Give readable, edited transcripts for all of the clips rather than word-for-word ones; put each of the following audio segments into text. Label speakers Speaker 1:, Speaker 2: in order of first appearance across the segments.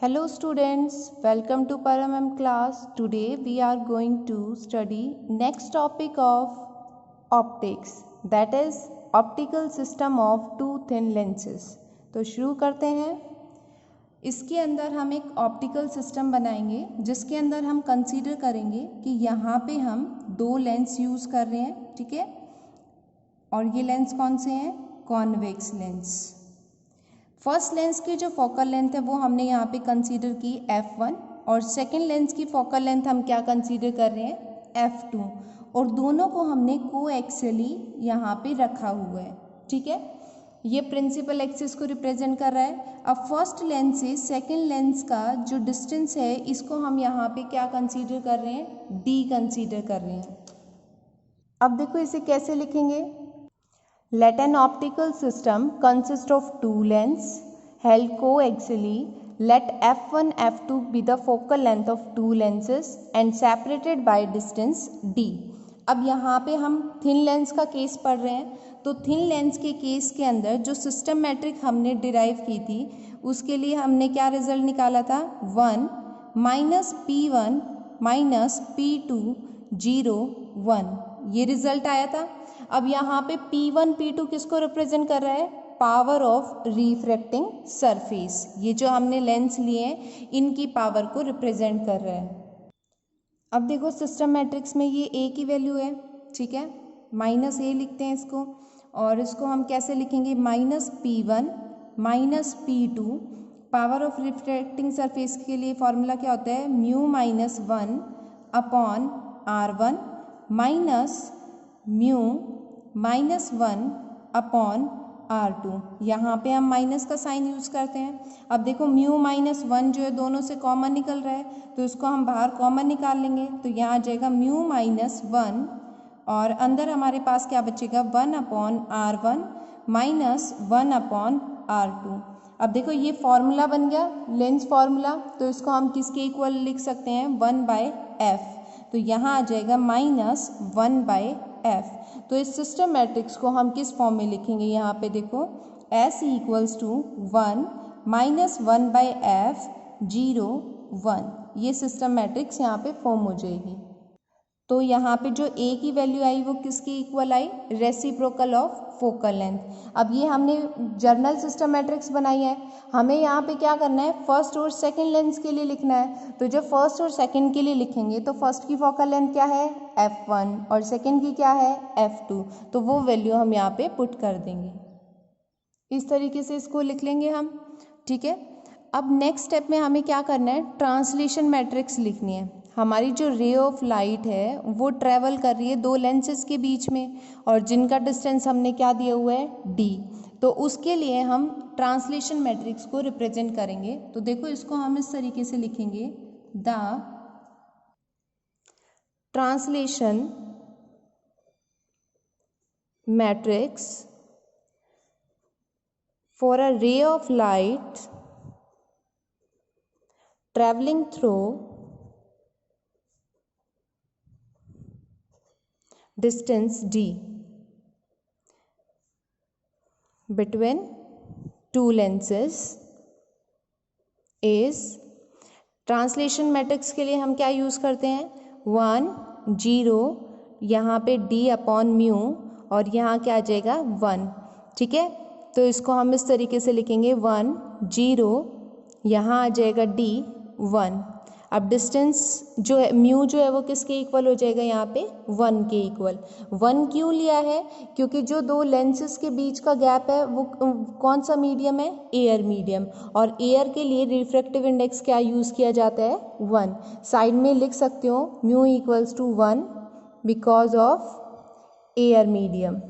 Speaker 1: Hello students, welcome to Param class. Today we are going to study next topic of optics, that is optical system of two thin lenses. तो शुरू करते हैं। इसके अंदर हम एक ऑप्टिकल सिस्टम बनाएंगे जिसके अंदर हम कंसीडर करेंगे कि यहाँ पे हम दो लेंस यूज़ कर रहे हैं, ठीक है। और ये लेंस कौन से हैं? Convex lens. फर्स्ट लेंस की जो फोकल लेंथ है वो हमने यहाँ पे कंसीडर की f1 और सेकंड लेंस की फोकल लेंथ हम क्या कंसीडर कर रहे हैं? f2 और दोनों को हमने कोएक्सियली यहाँ पे रखा हुआ है, ठीक है। ये प्रिंसिपल एक्सिस को रिप्रेजेंट कर रहा है। अब फर्स्ट लेंस से सेकंड लेंस का जो डिस्टेंस है इसको हम यहाँ पे क्या कंसीडर कर रहे हैं? d कंसीडर कर रहे हैं। अब देखो इसे कैसे लिखेंगे? Let an optical system consist of two lenses held coaxially. Let f1, f2 be the focal length of two lenses and separated by distance d. अब यहाँ पे हम थिन लेंस का केस पढ़ रहे हैं, तो थिन लेंस के केस के अंदर जो सिस्टम मैट्रिक हमने डिराइव की थी उसके लिए हमने क्या रिजल्ट निकाला था? 1 माइनस P1 माइनस P2 0 1, ये रिजल्ट आया था। अब यहाँ पे P1 P2 किसको रिप्रेजेंट कर रहा है? Power of refracting surface. ये जो हमने लेंस लिए हैं इनकी पावर को रिप्रेजेंट कर रहा है। अब देखो सिस्टम मैट्रिक्स में ये A की वैल्यू है, ठीक है, माइनस A लिखते हैं इसको। और इसको हम कैसे लिखेंगे? Minus P1 minus P2। Power of refracting surface के लिए फॉर्मूला क्या होता है? Mu minus 1 upon R1 minus mu minus 1 upon R2। यहाँ पे हम माइनस का साइन यूज़ करते हैं। अब देखो म्यू माइनस 1 जो है दोनों से कॉमन निकल रहा है, तो इसको हम बाहर कॉमन निकाल लेंगे, तो यहाँ आ जाएगा म्यू माइनस 1 और अंदर हमारे पास क्या बचेगा? 1 upon R1 minus 1 upon R2। अब देखो ये फॉर्मूला बन गया लेंस फॉर्मूला, तो इसको हम किसके इक्वल लिख सकते हैं? 1/f। तो यहाँ आ जाएगा माइनस 1/f। तो इस सिस्टम मैट्रिक्स को हम किस फॉर्म में लिखेंगे? यहाँ पे देखो S equals to 1 minus 1/f 0 1, ये सिस्टम मैट्रिक्स यहाँ पे फॉर्म हो जाएगी। तो यहाँ पे जो A की वैल्यू आई वो किसकी equal I? Reciprocal of focal length. अब ये हमने जर्नल सिस्टम मैट्रिक्स बनाई है, हमें यहाँ पे क्या करना है? फर्स्ट और सेकंड लेंस के लिए लिखना है। तो जब फर्स्ट और सेकंड के लिए लिखेंगे तो फर्स्ट की फोकल लेंथ क्या है? f1 और सेकंड की क्या है? f2। तो वो वैल्यू हम यहाँ पे पुट कर देंगे। इस तरीके से इसको लिख लेंगे हम, ठीक है। अब नेक्स्ट स्टेप में हमें क्या करना है? ट्रांसलेशन मैट्रिक्स लिखनी है। हमारी जो रे ऑफ लाइट है वो ट्रेवल कर रही है दो लेंसेज के बीच में और जिनका डिस्टेंस हमने क्या दिया हुआ है? d। तो उसके लिए हम ट्रांसलेशन मैट्रिक्स को रिप्रेजेंट करेंगे। तो देखो इसको हम इस तरीके से लिखेंगे, the translation matrix for a ray of light traveling through distance d between two lenses is, translation matrix के लिए हम क्या यूज़ करते हैं? 1 0, यहाँ पे d अपॉन म्यू और यहाँ क्या आ जाएगा? 1, ठीक है। तो इसको हम इस तरीके से लिखेंगे 1 0, यहाँ आ जाएगा d 1। अब डिस्टेंस जो है म्यू जो है वो किसके इक्वल हो जाएगा? यहाँ पे 1 के इक्वल। 1 क्यों लिया है? क्योंकि जो दो लेंसेज के बीच का गैप है वो कौन सा मीडियम है? Air medium. और एयर के लिए रिफ्रैक्टिव इंडेक्स क्या यूज़ किया जाता है? 1। साइड में लिख सकते हो mu equals to 1 because of air medium.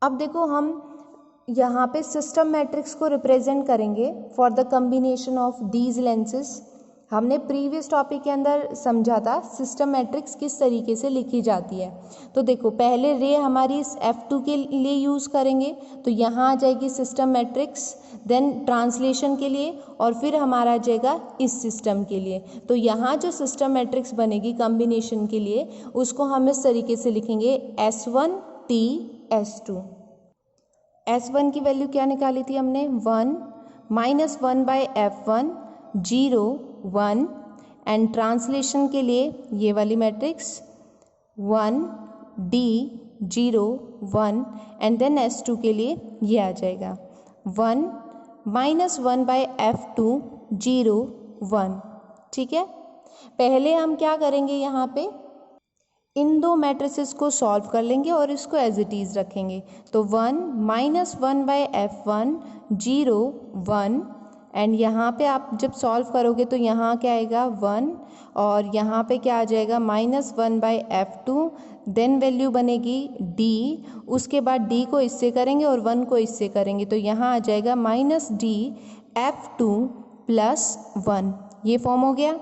Speaker 1: अब देखो हम यहाँ पे सिस्टम मैट्रिक्स को रिप्रेजेंट करेंगे for the combination of these lenses. हमने प्रीवियस टॉपिक के अंदर समझा था सिस्टम मैट्रिक्स किस तरीके से लिखी जाती है। तो देखो पहले रे हमारी इस f2 के लिए यूज़ करेंगे, तो यहाँ आ जाएगी सिस्टम मैट्रिक्स, देन ट्रांसलेशन के लिए, और फिर हमारा आ जाएगा इस सिस्टम के लिए। तो यहाँ जो सिस्टम मैट्रिक्स बनेगी कम्बिनेशन के लिए उसको हम इस तरीके से लिखेंगे S1 T S2। S1 की वैल्यू क्या निकाली थी हमने 1 माइनस 1/F1 0 1 एंड ट्रांसलेशन के लिए ये वाली matrix 1 D 0 1 and then S2 के लिए ये आ जाएगा 1 माइनस 1/F2 0 1। ठीक है, पहले हम क्या करेंगे, यहाँ पे इन दो मैट्रिसेस को सॉल्व कर लेंगे और इसको एज इट इज़ रखेंगे। तो 1 माइनस 1/F1 0 1 एंड यहाँ पे आप जब सॉल्व करोगे तो यहाँ क्या आएगा 1 और यहाँ पे क्या आ जाएगा माइनस 1/F2, देन वैल्यू बनेगी D, उसके बाद D को इससे करेंगे और 1 को इससे करेंगे तो यहाँ आ जाएगा माइनस D F2 प्लस 1। ये फॉर्म हो गया।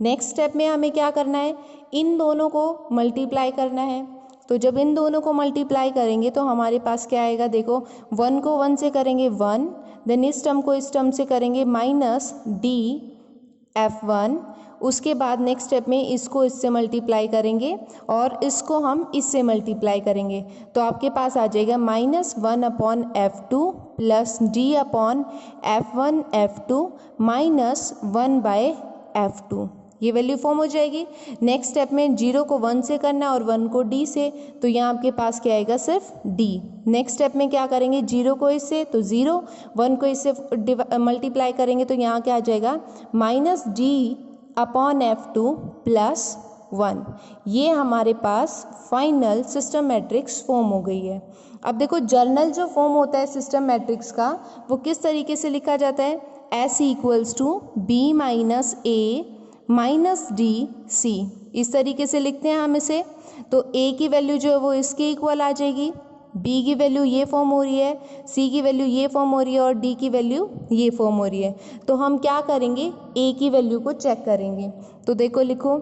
Speaker 1: नेक्स्ट स्टेप में हमें क्या करना है, इन दोनों को मल्टीप्लाई करना है। तो जब इन दोनों को मल्टीप्लाई करेंगे तो हमारे पास क्या आएगा, देखो 1 को 1 से करेंगे 1, देन इस टर्म को इस टर्म से करेंगे माइनस D F1, उसके बाद नेक्स्ट स्टेप में इसको इससे मल्टीप्लाई करेंगे और इसको हम इससे मल्टीप्लाई करेंगे तो आपके पास आ जाएगा minus 1/F2 plus D upon F1 F2 minus 1/F2। ये वैल्यू फॉर्म हो जाएगी। नेक्स्ट स्टेप में 0 को 1 से करना और 1 को D से, तो यहाँ आपके पास क्या आएगा सिर्फ D। नेक्स्ट स्टेप में क्या करेंगे, 0 को इससे तो 0, 1 को इससे मल्टीप्लाई करेंगे तो यहाँ क्या आ जाएगा minus D upon F2 plus 1। ये हमारे पास फाइनल सिस्टम मैट्रिक्स फॉर्म हो गई है। अब देखो जर्नल जो फॉर्म होता है सिस्टम मैट्रिक्स का वो किस तरीके से लिखा जाता है, S equals to B minus A minus D C, इस तरीके से लिखते हैं हम इसे। तो A की वैल्यू जो है वो इसके इक्वल आ जाएगी, B की वैल्यू ये फॉर्म हो रही है, C की वैल्यू ये फॉर्म हो रही है और D की वैल्यू ये फॉर्म हो रही है। तो हम क्या करेंगे, A की वैल्यू को चेक करेंगे। तो देखो लिखो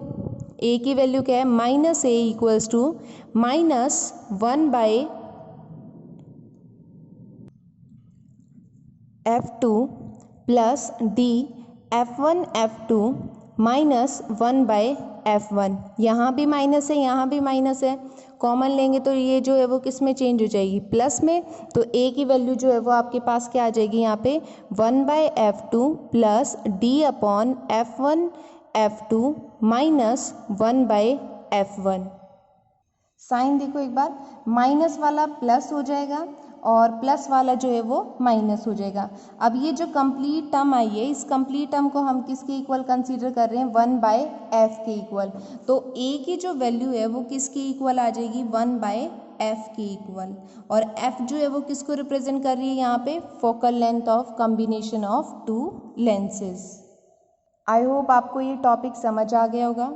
Speaker 1: A की वैल्यू क्या है, minus A equals to minus 1/F2 plus D F1 F2 minus 1/F1। यहाँ भी माइनस है, यहाँ भी माइनस है, कॉमन लेंगे तो ये जो है वो किस में चेंज हो जाएगी, प्लस में। तो A की वैल्यू जो है वो आपके पास क्या आ जाएगी, यहाँ पे 1/F2 plus D upon F1 F2 minus 1/F1। Sign देखो एक बार, माइनस वाला प्लस हो जाएगा और प्लस वाला जो है वो माइनस हो जाएगा। अब ये जो कंप्लीट टर्म आई है, इस कंप्लीट टर्म को हम किसके इक्वल कंसीडर कर रहे हैं, 1/F के इक्वल। तो A की जो वैल्यू है वो किसके इक्वल आ जाएगी, 1/F के इक्वल। और F जो है वो किसको रिप्रेजेंट कर रही है यहाँ पे, focal length of combination of to lenses. I hope आपको ये टॉपिक समझ आ गया होगा।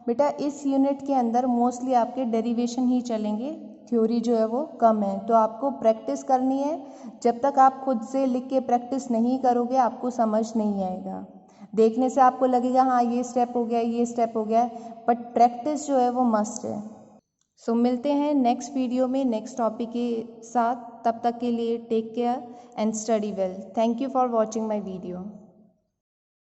Speaker 1: बेटा इस यूनिट के अंदर मोस्टली आपके डेरिवेशन ही चलेंगे, थ्योरी जो है वो कम है, तो आपको प्रैक्टिस करनी है। जब तक आप खुद से लिख के प्रैक्टिस नहीं करोगे आपको समझ नहीं आएगा। देखने से आपको लगेगा हाँ ये स्टेप हो गया, ये स्टेप हो गया, बट प्रैक्टिस जो है वो मस्ट है। सो मिलते हैं नेक्स्ट वीडियो में नेक्स्ट टॉपिक के साथ। तब तक के लिए take care and study well. Thank you for watching my video.